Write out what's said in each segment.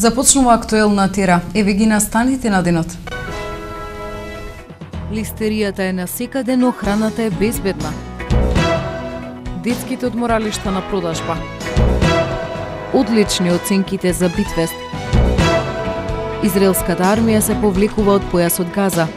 Започнува актуелна тера. Еве ги настаните на денот. Листеријата е насекаде, но храната е безбедна. Детските одморалишта на продажба. Одлични оценките за Битвест. Израелската армија се повлекува од појасот Газа.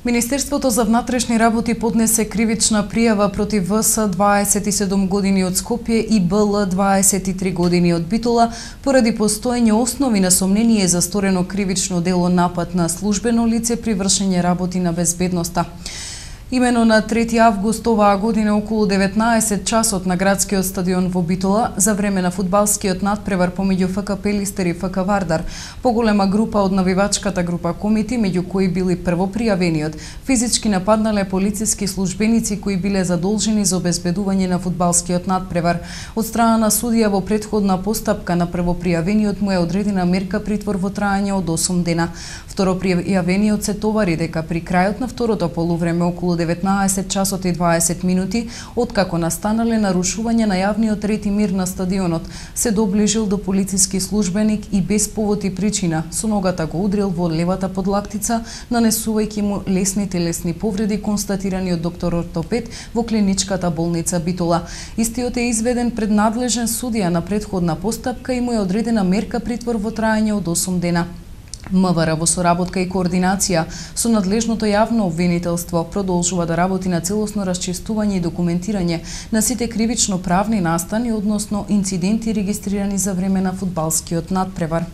Министерството за внатрешни работи поднесе кривична пријава против ВС 27 години од Скопје и БЛ 23 години од Битола поради постоење основи на сомнение за сторено кривично дело напад на службено лице при вршење работи на безбедноста. Имено на 3 август оваа година околу 19 часот на градскиот стадион во Битола за време на фудбалскиот надпревар помеѓу ФК Пелистер и ФК Вардар, поголема група од навивачката група Комити, меѓу кои били првопријавениот, физички нападнале полициски службеници кои биле задолжени за обезбедување на фудбалскиот надпревар. Од страна на судија во претходна постапка на првопријавениот му е одредена мерка притвор во траење од 8 дена. Второпријавениот се товари дека при крајот на второто полувреме околу 19 часот и 20 минути, откако настанале нарушување на јавниот ред и мир на стадионот, се доближил до полициски службеник и без повод и причина со ногата го удрил во левата подлактица, нанесувајќи му лесни телесни повреди констатирани од доктор ортопед во клиничката болница Битола. Истиот е изведен пред надлежен судија на претходна постапка и му е одредена мерка притвор во траење од 8 дена. МВР во соработка и координација со надлежното јавно обвинителство продолжува да работи на целосно расчистување и документирање на сите кривично правни настани, односно инциденти регистрирани за време на фудбалскиот надпревар.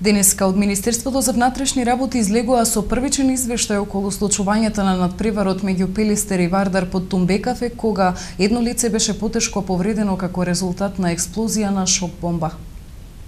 Денеска од Министерството за внатрешни работи излегува со првичен извештај околу случувањата на надпреварот меѓу Пелистер и Вардар под Тумбекафе, кога едно лице беше потешко повредено како резултат на експлозија на шок бомба.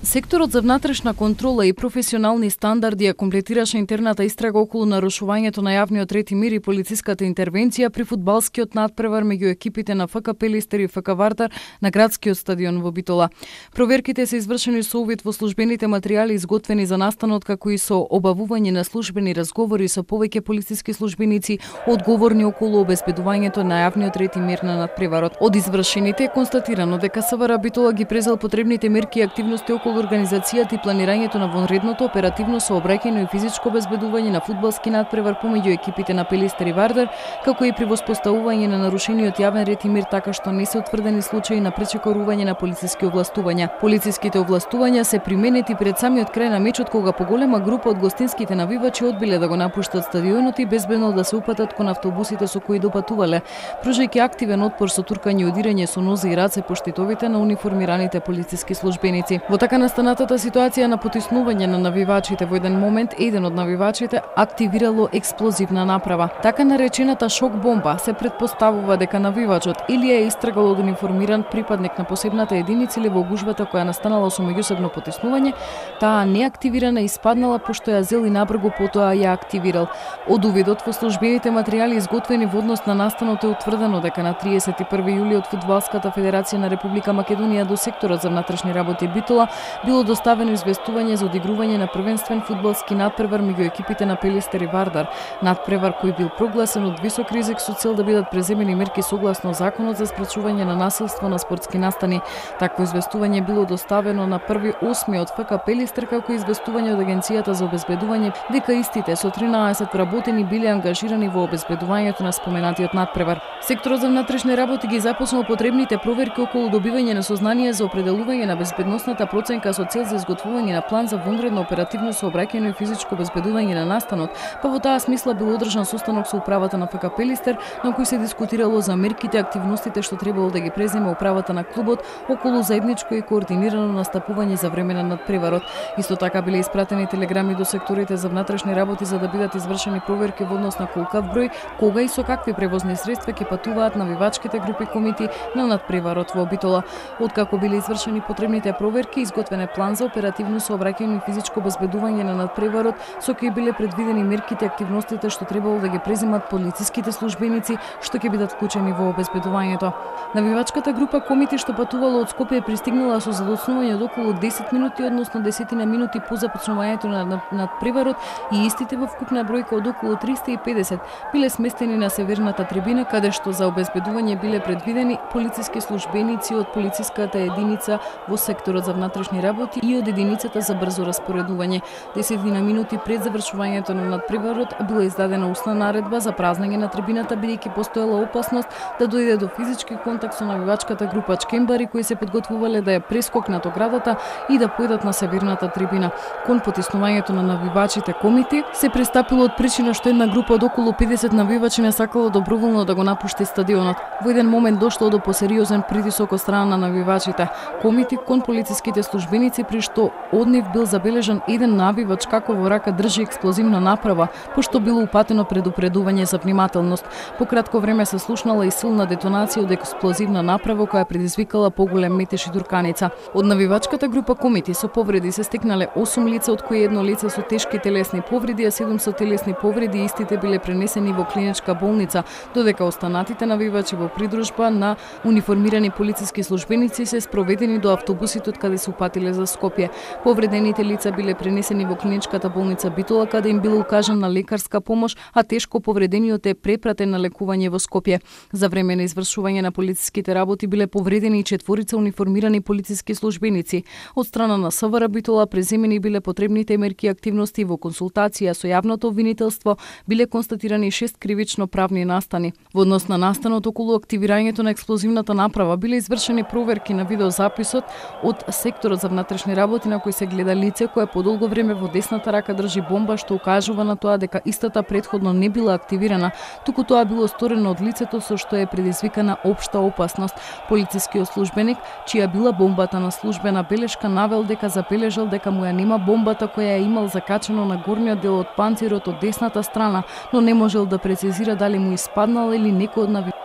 Секторот за внатрешна контрола и професионални стандарди ја комплетираше интерната истрага околу нарушувањето на јавниот ред и мир и полициската интервенција при фудбалскиот надпревар меѓу екипите на ФК Пелистер и ФК Вардар на градскиот стадион во Битола. Проверките се извршени со увид во службените материјали изготвени за настанот, како и со обавување на службени разговори со повеќе полициски службеници одговорни околу обезбедувањето на јавниот ред и мир на надпреварот. Од извршените е констатирано дека СВР Битола ги презел потребните мерки и активности околу организацијата и планирањето на вонредното оперативно сообраќајно и физичко обезбедување на фудбалски надпревар помеѓу екипите на Пелистер и Вардар, како и при воспоставување на нарушениот јавен ред и мир, така што не се утврдени случаи на пречекорување на полициски овластувања. Полициските овластувања се применети пред самиот крај на мечот, кога поголема група од гостинските навивачи одбиле да го напуштат стадионот и безбедно да се упатат кон автобусите со кои допатувале, пружајќи активен отпор со туркање и удирање со нозе и раце по штитовите на униформираните полициски службеници. Во така настанатата ситуација на потиснување на навивачите, во еден момент еден од навивачите активирало експлозивна направа. Така наречената шок бомба се претпоставува дека навивачот или е истрагал од униформиран припадник на посебната единица или во гужвата која настанала со меѓусебно потиснување, таа не активирана и спаднала пошто ја зел и набргу потоа ја активирал. Од увидот во службените материјали изготвени во однос на настанот е утврдено дека на 31 јули од Фудбалската федерација на Република Македонија до секторот за внатрешни работи Битола било доставено известување за одигрување на првенствен фудбалски надпревар меѓу екипите на Пелистер и Вардар. Надпревар кој бил прогласен од висок ризик со цел да бидат преземени мерки согласно законот за спречување на насилство на спортски настани. Такво известување било доставено на 1.8 од ФК Пелистер, како известување од Агенцијата за обезбедување дека истите со 13 вработени биле ангажирани во обезбедувањето на споменатиот надпревар. Секторот за внатрешни работи ги започнал потребните проверки околу добивање на сознание за определување на безбедносната проценка со цел за изготвување на план за вонредно оперативно сообраќајно и физичко обезбедување на настанот, па во таа смисла бил одржан состанок со управата на ФК Пелистер, на кој се дискутирало за мерките, активностите што требало да ги преземе управата на клубот околу заедничко и координирано настапување за време на надпреварот. Исто така биле испратени телеграми до секторите за внатрешни работи за да бидат извршени проверки во однос на колкав број, кога и со какви превозни средства ќе патуваат навивачките групи Комити на надпреварот во Битола. Откако биле извршени потребните проверки, изготвени изготвен е план за оперативно сообраќајно и физичко обезбедување на надпреварот, со кој биле предвидени мерките и активностите што требало да ги преземат полициските службеници што ќе бидат вклучени во обезбедувањето. Навивачката група Комити што патувала од Скопје пристигнала со задоцнување од околу 10 минути, односно 10 минути по започнувањето на надпреварот, и истите во вкупна бројка од околу 350 биле сместени на северната трибина, каде што за обезбедување биле предвидени полициски службеници од полициската единица во секторот за внатрешни работи и од единицата за брзо распоредување. 10 минути пред завршувањето на надпреварот била издадена устна наредба за празнање на трибината, бидејќи постоела опасност да дојде до физички контакт со навивачката група чкембари кои се подготвувале да ја прескокнат оградата и да појдат на северната трибина. Кон потиснувањето на навивачите Комити се пристапило од причина што една група од околу 50 навивачи не сакала доброволно да го напушти стадионот. Во еден момент дошло до посериозен притисок од страна на навивачите Комити кон полициските службеници, при што од нив бил забележан еден навивач како во рака држи експлозивна направа, пошто било упатено предупредување за внимателност. По кратко време се слушнала и силна детонација од експлозивна направа која предизвикала поголем метеж и турканица. Од навивачката група Комити со повреди се стекнале 8 лица, од кои едно лице со тешки телесни повреди, а 7 со телесни повреди, истите биле пренесени во клиничка болница, додека останатите навивачи во придружба на униформирани полициски службеници се спроведени до автобусите каде се упатиле за Скопје. Повредените лица биле пренесени во клиничката болница Битола, каде им била укажана лекарска помош, а тешко повредениот е препратен на лекување во Скопје. За време на извршување на полициските работи биле повредени и 4 униформирани полициски службеници. Од страна на СВР Битола преземени биле потребните мерки и активности. Во консултација со јавното обвинителство биле констатирани 6 кривично правни настани. Во однос на настанот околу активирањето на експлозивната направа биле извршени проверки на видеозаписот од секторот за внатрешни работи, на кој се гледа лице кое подолго време во десната рака држи бомба, што укажува на тоа дека истата претходно не била активирана, туку тоа било сторено од лицето со што е предизвикана општа опасност. Полицискиот службеник, чија била бомбата на службена белешка, навел дека забележал дека му ја нема бомбата која ја имал закачено на горниот дел од панцирот од десната страна, но не можел да прецизира дали му испаднал или некој од навивачите.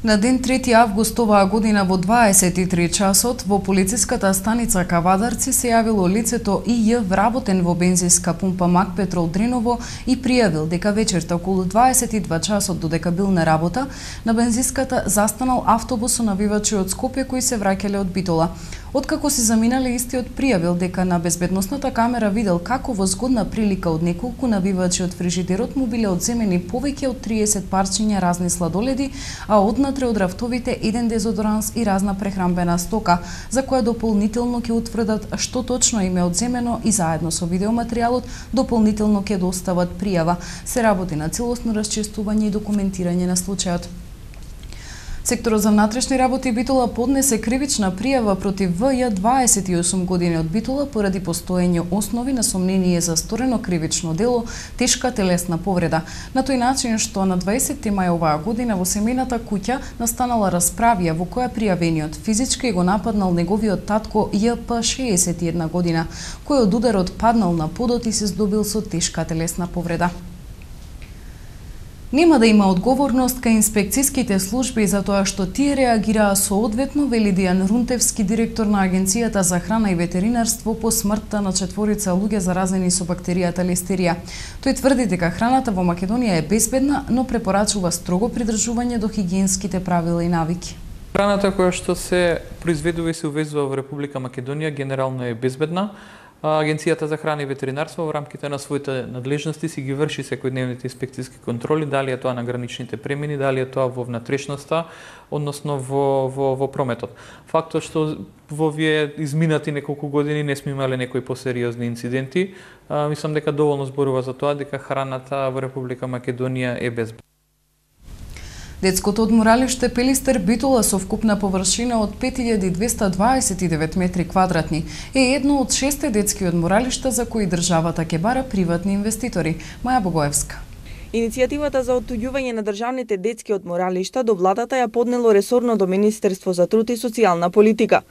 На ден 3 август оваа година во 23 часот во полициската станица Кавадарци се јавило лицето И.Ј. вработен во бензинска пумпа Мак Петрол Дреново и пријавил дека вечерта околу 22 часот, додека бил на работа, на бензинската застанал автобус со навивачи од Скопје кои се враќале од Битола. Откако си заминале, истиот пријавил дека на безбедносната камера видел како во згодна прилика од неколку навивачи од фрижидерот му биле одземени повеќе од 30 парчиња разни сладоледи, а однатре од рафтовите еден дезодоранс и разна прехранбена стока, за која дополнително ќе утврдат што точно им е одземено и заедно со видеоматеријалот дополнително ќе достават пријава. Се работи на целосно расчистување и документирање на случајот. Секторот за внатрешни работи Битола поднесе кривична пријава против В.Ј. 28 години од Битола поради постоење основи на сомнение за сторено кривично дело, тешка телесна повреда. На тој начин што на 20 мај оваа година во семејната куќа настанала расправија во која пријавениот физички го нападнал неговиот татко Ј.П. 61 година, кој од ударот паднал на подот и се здобил со тешка телесна повреда. Нема да има одговорност кај инспекцијските служби за тоа што тие реагираа соодветно, вели Дијан Рунтевски, директор на Агенцијата за храна и ветеринарство, по смртта на 4 луѓе заразени со бактеријата листерија. Тој тврди дека храната во Македонија е безбедна, но препорачува строго придржување до хигиенските правила и навики. Храната која што се произведува и се увезува во Република Македонија генерално е безбедна. Агенцијата за храна и ветеринарство во рамките на своите надлежности си ги врши секојдневните инспекцијски контроли, дали е тоа на граничните премини, дали е тоа во внатрешноста, односно во прометот. Фактот што во овие изминати неколку години не сме имале некои посериозни инциденти, мислам дека доволно зборува за тоа дека храната во Република Македонија е безбедна. Детското одморалиште Пелистер Битола со вкупна површина од 5229 метри квадратни е едно од 6 детски одморалишта за кои државата ќе бара приватни инвеститори. Маја Богоевска. Иницијативата за оттуѓување на државните детски одморалишта до владата ја поднело ресорното Министерство за труд и социјална политика.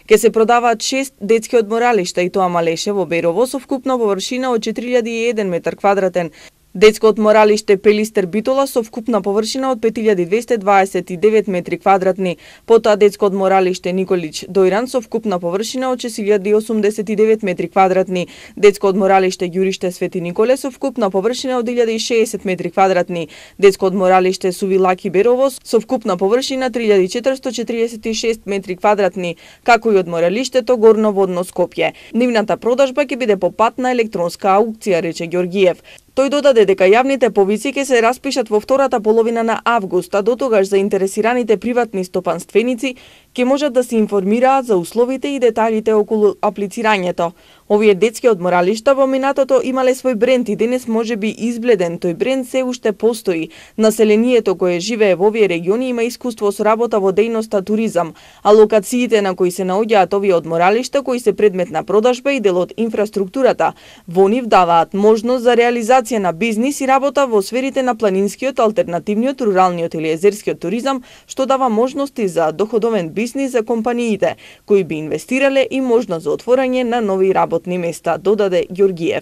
Ке се продаваат 6 детски одморалишта и тоа малеше во Берово со вкупна површина од 4001 метар квадратен. Детско одморалиште Пелистер Битола со вкупна површина од 5229 метри квадратни, потоа детско одморалиште Николич Дојран со вкупна површина од 6089 метри квадратни, детско одморалиште Ѓуриште Свети Николе со вкупна површина од 1060 метри квадратни, детско одморалиште Сувилаки Берово со вкупна површина 3446 метри квадратни, како и одморалиштето Горно Водно Скопје. Нивната продажба ќе биде по пат на електронска аукција, рече Ѓоргиев. Тој додаде дека јавните повици ќе се распишат во втората половина на август, а дотогаш заинтересираните приватни стопанственици ќе можат да се информираат за условите и деталите околу аплицирањето. Овие детски одморалишта во минатото имале свој бренд и денес може би избледен, тој бренд се уште постои. Населението кое живее во овие региони има искуство со работа во дејноста туризам, а локациите на кои се наоѓаат овие одморалишта кои се предмет на продажба и дел од инфраструктурата, во нив даваат можност за реализација на бизнис и работа во сферите на планинскиот, алтернативниот, руралниот или езерскиот туризам, што дава можности за доходовен бизнис за компаниите, кои би инвестирале и можност за отворање на нови работни места, додаде Ѓоргиев.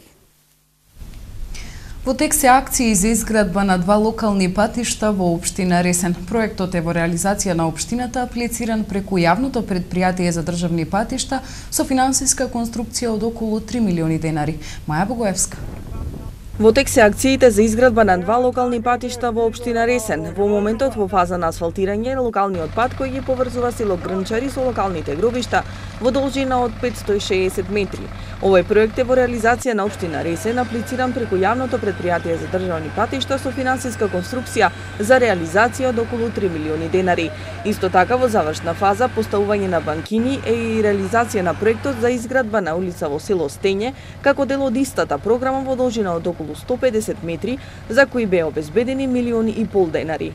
Во тек се акции за изградба на 2 локални патишта во општина Ресен. Проектот е во реализација на општината, аплициран преку јавното претпријатие за државни патишта со финансиска конструкција од околу 3 милиони денари. Маја Богоевска. Во тек се акциите за изградба на 2 локални патишта во општина Ресен. Во моментот во фаза на асфалтирање локалниот пат кој ги поврзува село Грнчари со локалните гробишта во должина од 560 метри. Овој проект е во реализација на општина Ресен, аплициран преку јавното претпријатие за државни патишта со финансиска конструкција за реализација од околу 3 милиони денари. Исто така во завршна фаза поставување на банкини е и реализација на проектот за изградба на улица во село Стење, како дел од истата програма во должина од околу 150 метри, за кои беа обезбедени 1,5 милиони денари.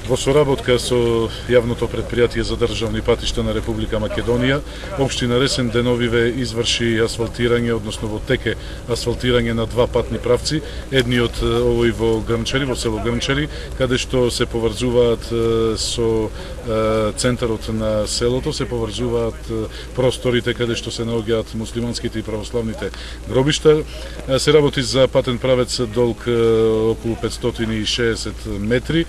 Во соработка со јавното претпријатие за државни патишта на Република Македонија, општина Ресен деновиве изврши асфалтирање, односно во теке асфалтирање на 2 патни правци, едниот овој во Грнчари, во село Грнчари, каде што се поврзуваат со центарот на селото, се поврзуваат просторите каде што се наоѓаат муслиманските и православните гробишта. Се работи за патен правец долг околу 560 метри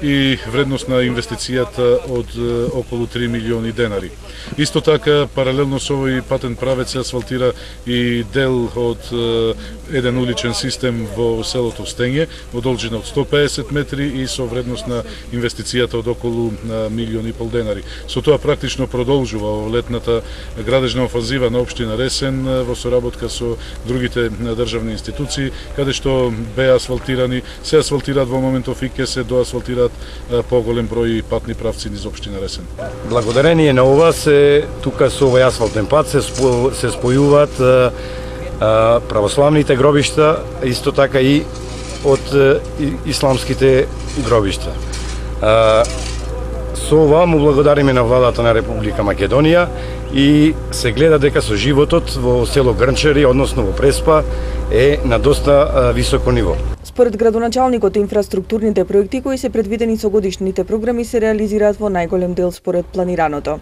и вредност на инвестицијата од околу 3 милиони денари. Исто така, паралелно со овој патен правец се асфалтира и дел од еден уличен систем во селото Стење, во должина од 150 метри и со вредност на инвестицијата од околу 1,5 милиони денари. Со тоа практично продолжува летната градежна офанзива на општина Ресен во соработка со другите државни институции, каде што беа асфалтирани, се асфалтираат во моментов и ќе се доасфалтираат поголем број патни правци низ општина Ресен. Благодарение на ова тука со овој асфалтен пат се спојуваат православните гробишта, исто така и од исламските гробишта. Со ова му благодариме на владата на Република Македонија и се гледа дека со животот во село Грнчари, односно во Преспа, е на доста високо ниво. Според градоначалникот, инфраструктурните проекти кои се предвидени со годишните програми се реализираат во најголем дел според планираното.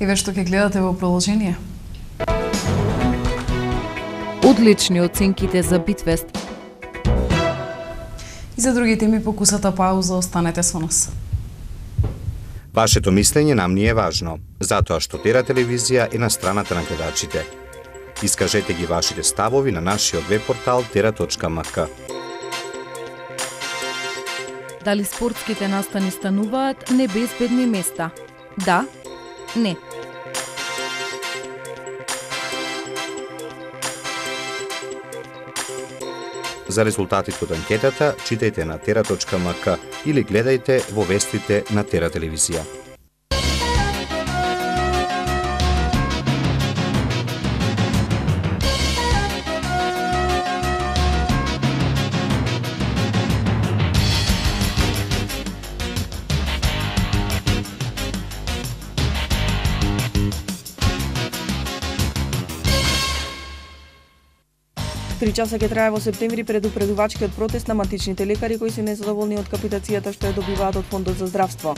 И ве што ќе гледате во продолжение. Одлични оценките за Битвест. И за други теми по кусата пауза, останете со нас. Вашето мислење нам ни е важно, затоа што Тера телевизија е на страната на гледачите. Искажете ги вашите ставови на нашиот веб-портал tera.mk. Дали спортските настани стануваат небезбедни места? Да? Не. За резултатите од анкетата читајте на tera.mk или гледајте во вестите на Тера телевизија. 4 часа ќе трае во септември предупредувачкиот протест на матичните лекари кои се незадоволни од капитацијата што ја добиваат од Фондот за здравство.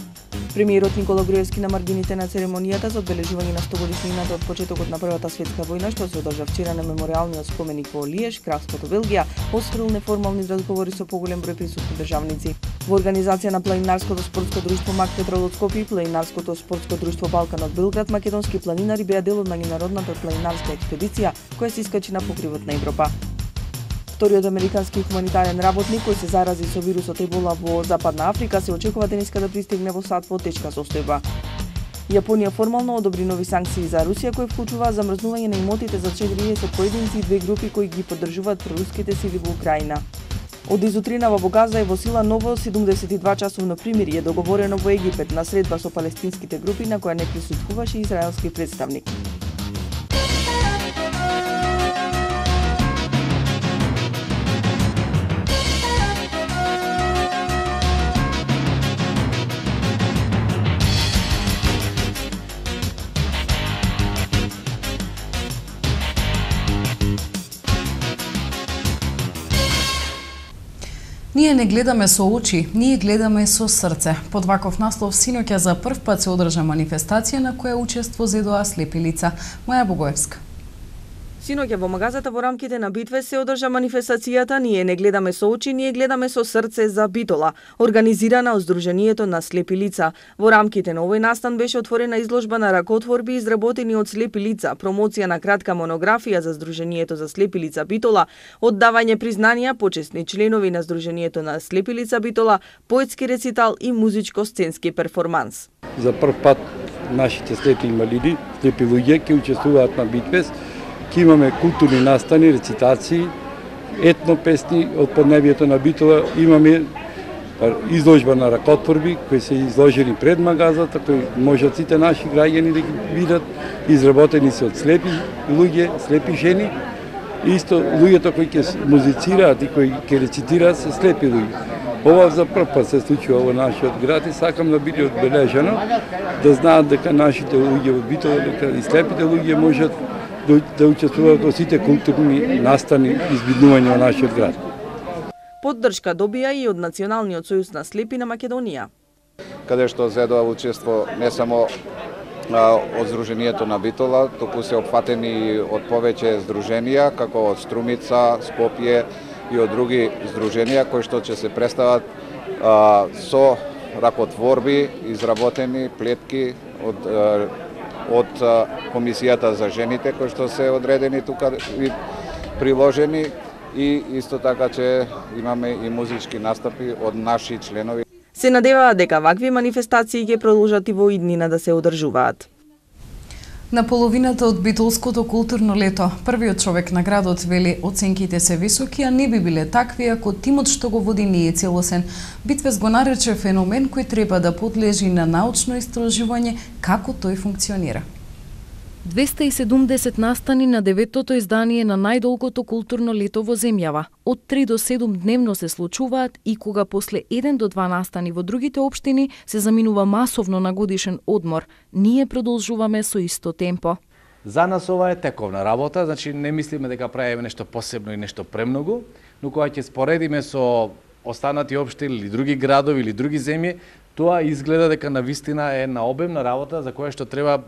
Премиерот Никола Груевски на маргините на церемонијата за одбележување на 100-годишнината од почетокот на Првата светска војна што се одржа вчера на мемориалниот споменик во Лиеж, кралството Белгија, осврил неформални разговори со поголем број присутни државници. Во организација на Планинарското спортско друштво Мак Петрол од Скопје и Планинарското спортско друштво Балкан од Белград, македонски планинари беа дел од меѓународната планинарска експедиција која се искачи на покривот на Европа. Вториот американски хуманитарен работник кој се зарази со вирусот Ебола во Западна Африка се очекува денеска да пристигне во САД во тешка состојба. Јапонија формално одобри нови санкции за Русија кои вклучуваат замрзнување на имотите за 40 поединци и две групи кои ги поддржуваат проруските сили во Украина. Од изутринава во Газа е во сила ново 72-часовно примирие договорено во Египет на средба со палестинските групи на која не присуствуваше израелски представник. Ние не гледаме со очи, ние гледаме со срце. Под ваков наслов синоќа за прв пат се одржа манифестација на која учество зедоа слепи лица. Маја Богоевска. Синоќа во магазата во рамките на Битве се одржа манифестацијата "Ние не гледаме со очи, ние гледаме со срце" за Битола, организирана од Сдруженијето на слепи лица. Во рамките на овој настан беше отворена изложба на ракотворби изработени од слепи лица, промоција на кратка монографија за Сдруженијето за слепи лица Битола, оддавање признанија почесни членови на Сдруженијето на слепи лица Битола, поетски рецитал и музичко-сценски перформанс. За прв пат нашите слепи инвалиди, слепи луѓе ќе учествуваат на Битвест. Ке имаме културни настани, рецитации, етно песни од поднебието на Битола. Имаме изложба на ракотворби кои се изложени пред магазата, кои можат сите наши граѓани да ги видат. Изработени се од слепи луѓе, слепи жени. Исто луѓето кои ќе музицираат и кои ќе рецитираат се слепи луѓе. Ова за прв пат се случува во нашиот град и сакам да биде одбележано, да знаат дека нашите луѓе во Битола, дека и слепите луѓе можат да учествуваат во сите културни настани избиднување во нашиот град. Поддршка добија и од Националниот сојуз на слепи на Македонија, каде што зедоа учество не само од Сдруженијето на Битола, туку се опфатени од повеќе здруженија, како од Струмица, Скопје и од други здруженија кои што ќе се представат со ракотворби изработени плетки од Комисијата за жените кои што се одредени тука и приложени, и исто така че имаме и музички настапи од наши членови. Се надеваат дека вакви манифестации ќе продолжат и во иднина да се одржуваат. На половината од битолското културно лето, првиот човек на градот вели оценките се високи, а не би биле такви ако тимот што го води не е целосен. Битвес го нарече феномен кој треба да подлежи на научно истражување како тој функционира. 270 настани на 9-тото издание на најдолгото културно лето во земјава. Од 3 до 7 дневно се случуваат и кога после 1 до 2 настани во другите општини се заминува масовно на годишен одмор. Ние продолжуваме со исто темпо. За нас ова е тековна работа, значи не мислиме дека правиме нешто посебно и нешто премногу, но кога ќе споредиме со останати општини или други градови или други земји, тоа изгледа дека навистина е на обемна работа за која што треба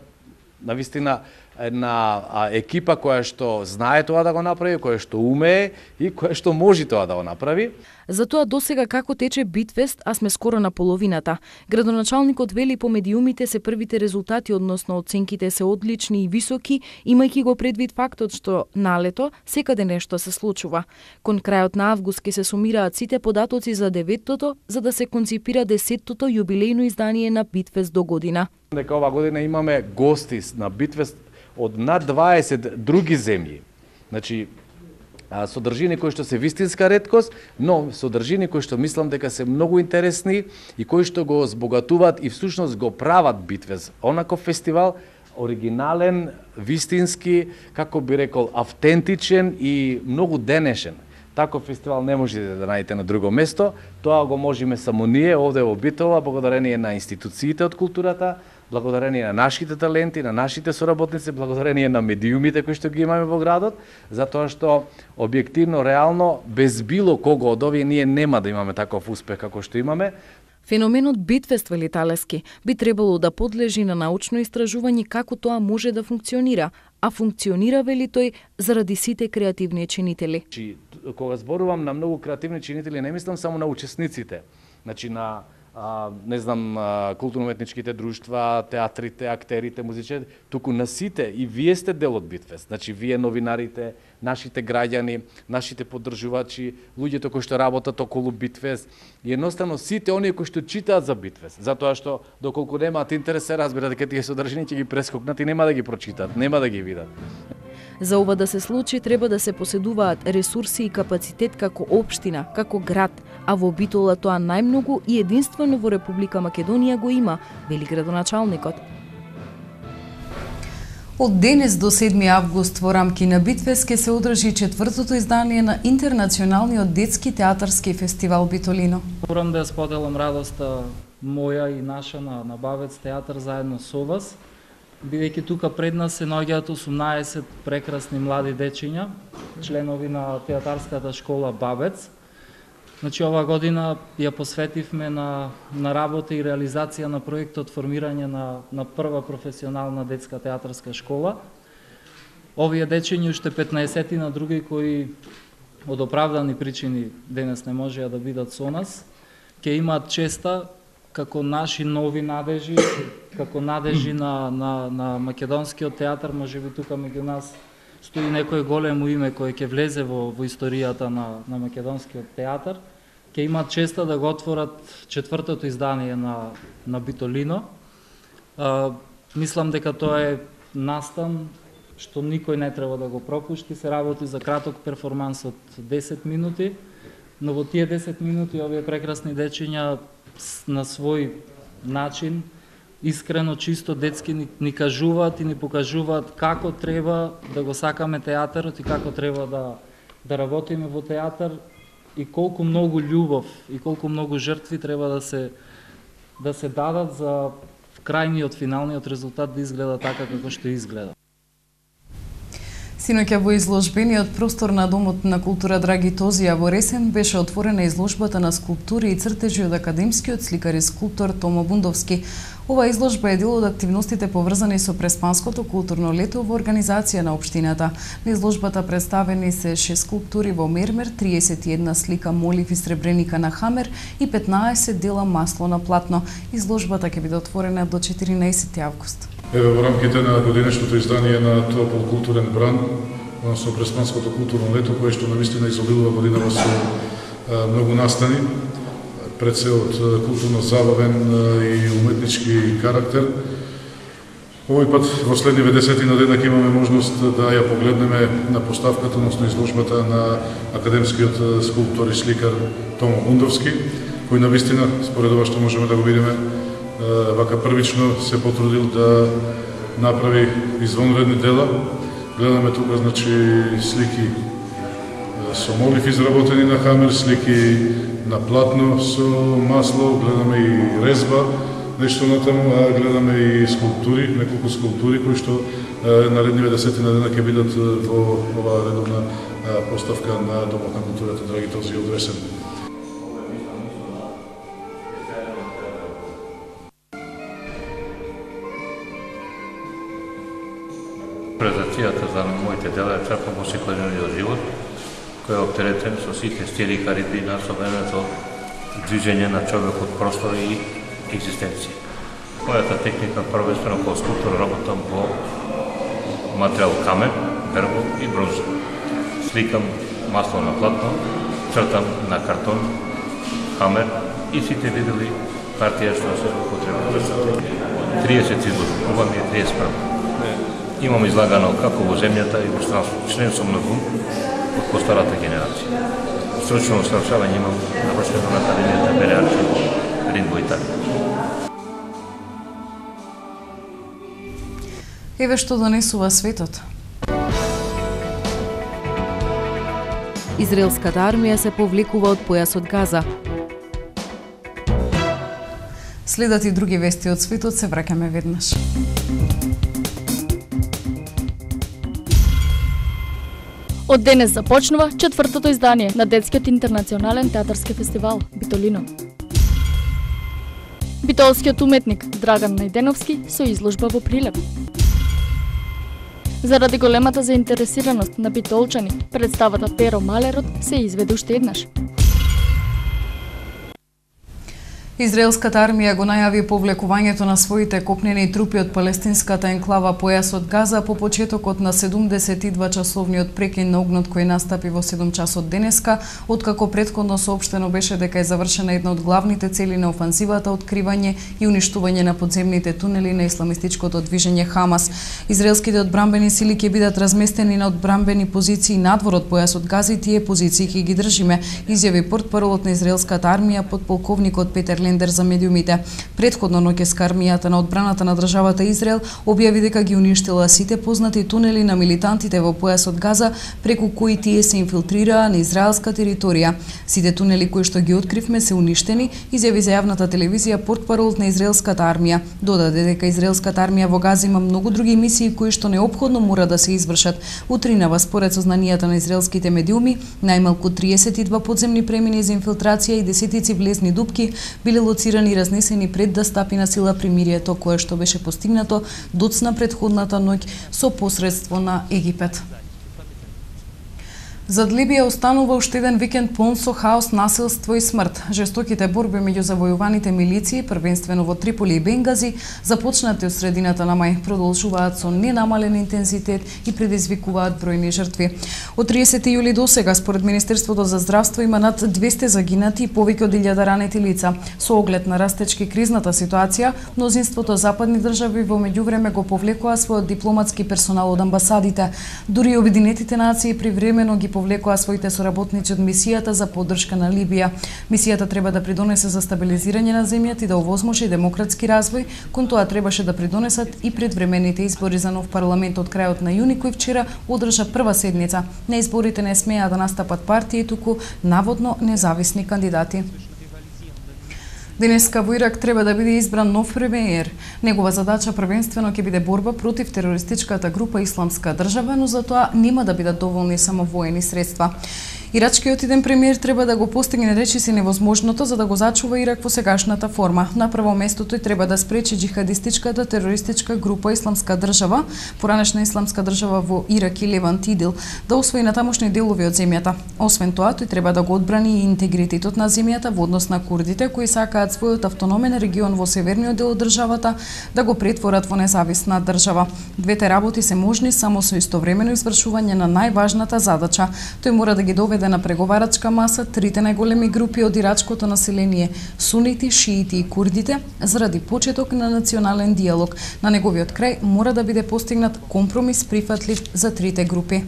навистина една екипа која што знае тоа да го направи, која што умее и која што може тоа да го направи. Затоа досега како тече Битфест, а сме скоро на половината. Градоначалникот вели по медиумите се првите резултати, односно оценките се одлични и високи, имајќи го предвид фактот што налето секаде нешто се случува. Кон крајот на август ќе се сумираат сите податоци за 9-тото, за да се конципира 10-тото јубилејно издание на Битфест до година. Дека ова година имаме гости на Битфест од над 20 други земји. Значи, содржини кои што се вистинска реткост, но содржини кои што мислам дека се многу интересни и кои што го збогатуваат и всушност го прават Битфест. Онаков фестивал оригинален, вистински, како би рекол, автентичен и многу денешен. Таков фестивал не можете да најдете на друго место, тоа го можеме само ние овде во Битола, благодарение на институциите од културата, благодарение на нашите таленти, на нашите соработници, благодарение на медиумите кои што ги имаме во градот, затоа што објективно, реално, без било кого од овие ние нема да имаме таков успех како што имаме. Феноменот Битфест, вели Талески, би требало да подлежи на научно истражување како тоа може да функционира, а функционира, вели тој, заради сите креативни чинители. Кога зборувам на многу креативни чинители, не мислам само на учесниците, значи на културно-уметничките друштва, театрите, актерите, музичарите, туку на сите, и вие сте дел од Битфест. Значи, вие новинарите, нашите граѓани, нашите поддржувачи, луѓето кои што работат околу Битфест, и едноставно сите оние кои што читаат за Битфест, затоа што доколку немаат интерес се разбира дека тие содржини ќе ги прескокнат и нема да ги прочитат, нема да ги видат. За ова да се случи, треба да се поседуваат ресурси и капацитет како општина, како град, а во Битола тоа најмногу и единствено во Република Македонија го има, вели градоначалникот. Од денес до 7 август во рамки на Битфест ќе се одржи 4-тото издание на Интернационалниот детски театарски фестивал Битолино. Морам да споделам радоста моја и наша на Бабец театар заедно со вас, бидејќи тука пред нас се наоѓаат 18 прекрасни млади дечиња, членови на театарската школа Бабец. Значи, ова година ја посветивме на работа и реализација на проектот формирање на прва професионална детска театарска школа. Овие дечиња уште 15 на други кои од оправдани причини денес не можеа да бидат со нас, ќе имаат честа како наши нови надежи, како надежи на македонскиот театар, можеби тука меѓу нас стои некој големо име кој ќе влезе во историјата на македонскиот театар, ќе имаат честа да го отворат 4-тото издание на Битолино. Мислам дека тоа е настан што никој не треба да го пропушти. Се работи за краток перформанс од 10 минути, но во тие 10 минути овие прекрасни дечиња на свој начин, искрено, чисто детски ни кажуваат и ни покажуваат како треба да го сакаме театарот и како треба да работиме во театар и колку многу љубов и колку многу жртви треба да се дадат за крајниот, финалниот резултат да изгледа така како што изгледа. Синоќа во изложбениот простор на Домот на култура Драги Тозија во Ресен беше отворена изложбата на скулптури и цртежи од академскиот сликар и скулптор Томо Бундовски. Ова изложба е дел од активностите поврзани со Преспанското културно лето во организација на општината. На изложбата представени се 6 скулптури во мермер, 31 слика молив и сребреника на хамер и 15 дела масло на платно. Изложбата ќе биде отворена до 14 август. Еве во рамките на годинешното издание на Топол културен бран, со Преспанското културно лето, кое што навистина изолирува годинава со многу настани, пред се од културно-забавен и уметнички карактер. Овој пат во следниве 10 дена ќе имаме можност да ја погледнеме на поставката, односно изложбата на академскиот скулптор и сликар Томо Бундовски, кој навистина, според ова што можеме да го видиме, вака првично се потрудил да направи извонредни дела. Гледаме тука, значи, слики со молив изработени на хамер, слики на платно со масло, гледаме и резба, нешто натаму, а гледаме и скулптури, неколку скулптури кои што наредниве 10 дена ќе бидат во оваа редовна поставка на Домот на културата Драги Тозија од Ресен. Презентацијата за моите дела е трапна во секојдневниот живот, кој е оптеретен со сите стили и кариби на современото движење на човекот, простор и екзистенција. Мојата техника првенствено како скулптор работам во материјал камен, вербал и бронза. Сликам масло на платно, цртам на картон, хамер и сите видови хартија што се употребуваат. 30 изложби, ова ми е 31. Имам излагано како во земјата и во странството. Член сум на ВУН од постарата генерација. Стручно усавршавање имам навршено на Академијата Береарчи во Рим во Италија. Еве што донесува светот. Израелската армија се повлекува од појасот Газа. Следат и други вести од светот, се враќаме веднаш. Од денес започнува 4-тото издание на Детскиот интернационален театарски фестивал Битолино. Битолскиот уметник Драган Најденовски со изложба во Прилеп. Заради големата заинтересираност на битолчани, представата Перо Малерот се изведе уште еднаш. Израелската армија го најави повлекувањето на своите копнени трупи од палестинската енклава појасот Газа по почетокот на 72-часовниот прекин на огнот кој настапи во 7 часот денеска, откако претходно соопштено беше дека е завршена една од главните цели на офанзивата, откривање и уништување на подземните тунели на исламистичкото движење Хамас. Израелските одбранбени сили ќе бидат разместени на одбранбени позиции надвор од појасот Газа и тие позиции ќе ги држиме, изјави портпаролот на израелската армија подполковникот Петер Лендер за медиумите. Предходно ноќеска армијата на одбраната на државата Израел објави дека ги уништила сите познати тунели на милитантите во појасот Газа, преку кои тие се инфилтрираа на израелска територија. Сите тунели кои што ги откривме се уништени, изјави за јавната телевизија портпаролот на израелската армија. Додаде дека израелската армија во Газа има многу други мисии кои што неопходно мора да се извршат. Утринава, според сознанијата на израелските медиуми, најмалку 32 подземни премини за инфилтрација и десетици влезни дупки биле лоцирани и разнесени пред да стапи на сила примирието кое што беше постигнато доцна претходната ноќ со посредство на Египет. Зад Либија останува уште еден викенд полн со хаос, насилство и смрт. Жестоките борби меѓу завојуваните милиции, првенствено во Триполи и Бенгази, започнати од средината на мај, продолжуваат со ненамален интензитет и предизвикуваат бројни жртви. Од 30 јули до сега, според Министерството за здравство, има над 200 загинати и повеќе од 1000 ранети лица. Со оглед на растечки кризната ситуација, мнозинството западни држави во меѓувреме го повлекоа својот дипломатски персонал од амбасадите. Дури Обединетите нации привремено ги повлекоа своите соработници од мисијата за поддршка на Либија. Мисијата треба да придонесе за стабилизирање на земјата и да овозможи демократски развој, кон тоа требаше да придонесат и предвремените избори за нов парламент од крајот на јуни, кој вчера одржа прва седница. На изборите не смеа да настапат партии, туку наводно независни кандидати. Денеска во Ирак треба да биде избран нов премиер. Негова задача првенствено ќе биде борба против терористичката група Исламска држава, но за тоа нема да бидат доволни само воени средства. Ирачкиот иден премиер треба да го постигне речиси невозможното за да го зачува Ирак во сегашната форма. На прво место тој треба да спречи џихадистичката терористичка група Исламска држава, поранешна Исламска држава во Ирак и Левант Идил, да освои натамошни делови од земјата. Освен тоа, тој треба да го одбрани и интегритетот на земјата во однос на курдите кои сакаат својот автономен регион во северниот дел од државата да го претворат во независна држава. Двете работи се можни само со истовремено извршување на најважната задача. Тој мора да ги доведе на преговарачка маса трите најголеми групи од ирачкото население – сунити, шиити и курдите, заради почеток на национален диалог. На неговиот крај мора да биде постигнат компромис прифатлив за трите групи.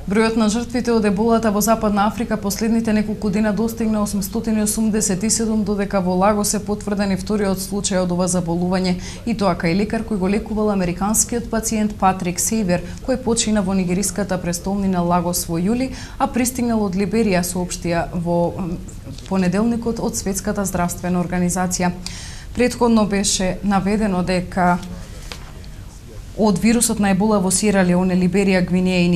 Бројот на жртвите од еболата во Западна Африка последните неколку дена достигна 887, додека во Лагос е потврден и вториот случај од ова заболување, и тоа кај лекар кој го лекувал американскиот пациент Патрик Сейвер, кој почина во нигериската престолнина Лагос во јули, а пристигнал од Либерија, соопштија во понеделникот од Светската здравствена организација. Претходно беше наведено дека од вирусот на ебола во Сиера Леоне, Либерија, Гвинеја и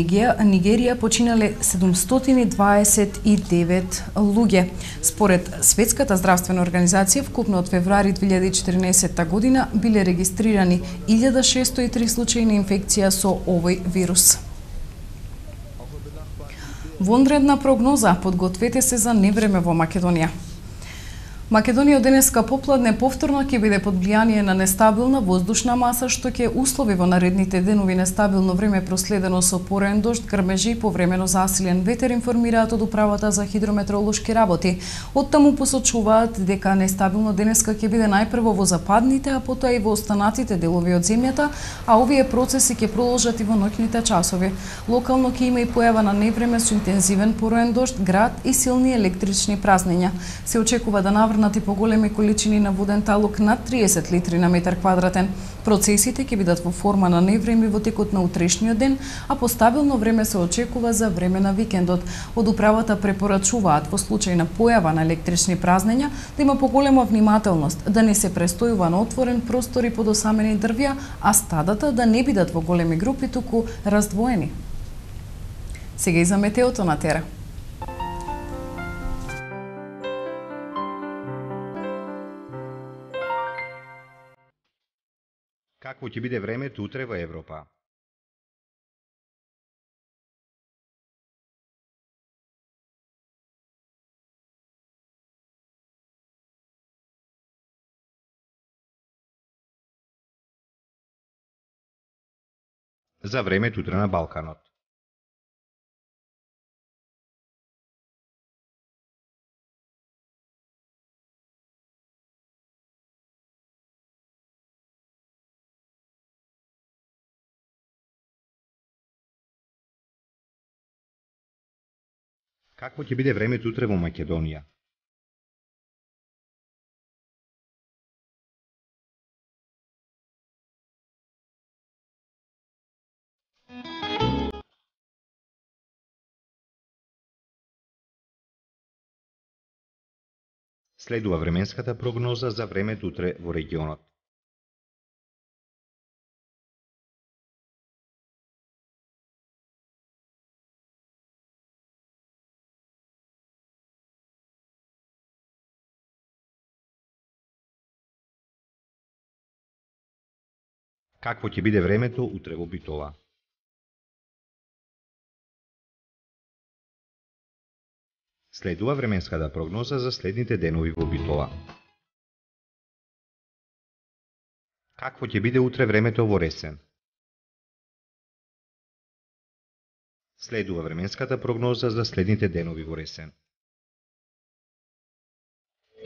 Нигерија починале 729 луѓе. Според Светската здравствена организација, вкупно од февруари 2014 година биле регистрирани 1603 случаи на инфекција со овој вирус. Вонредна прогноза, подгответе се за невреме во Македонија. Македонија денеска попладне повторно ќе биде под влијание на нестабилна воздушна маса, што ќе услови во наредните денови нестабилно време проследено со порен дожд, грмежи и повремено засилен ветер, информираат од Управата за хидрометеоролошки работи. Оттаму посочуваат дека нестабилно денеска ќе биде најпрво во западните, а потоа и во останатите делови од земјата, а овие процеси ќе продолжат и во ноќните часови. Локално ќе има и појава на невреме со интензивен порен дожд, град и силни електрични празнења. Се очекува да наврне врнати поголеми количини на воден талок над 30 литри на метар квадратен. Процесите ќе бидат во форма на невреме во текот на утрешниот ден, а по стабилно време се очекува за време на викендот. Од управата препорачуваат во случај на појава на електрични празнења да има поголема внимателност, да не се престојува на отворен простор и под осамени дрвја, а стадата да не бидат во големи групи, туку раздвоени. Сега и за метеото на Тера. Какво ќе биде времето утре во Европа? За времето утре на Балканот. Какво ќе биде времето утре во Македонија? Следува временската прогноза за времето утре во регионот. Какво ќе биде времето утре во Битола? Следува временската прогноза за следните денови во Битола. Какво ќе биде утре времето во Ресен? Следува временската прогноза за следните денови во Ресен.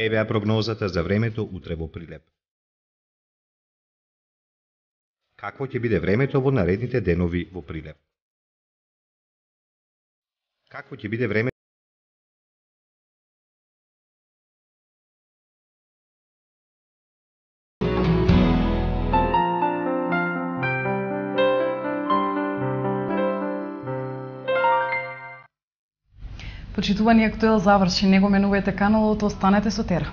Евеа прогнозата за времето утре во Прилеп. Какво ќе биде времето во наредните денови во Прилеп? Какво ќе биде времето? Почитувани, актуел заврши, него менувате каналот, останете со Тера.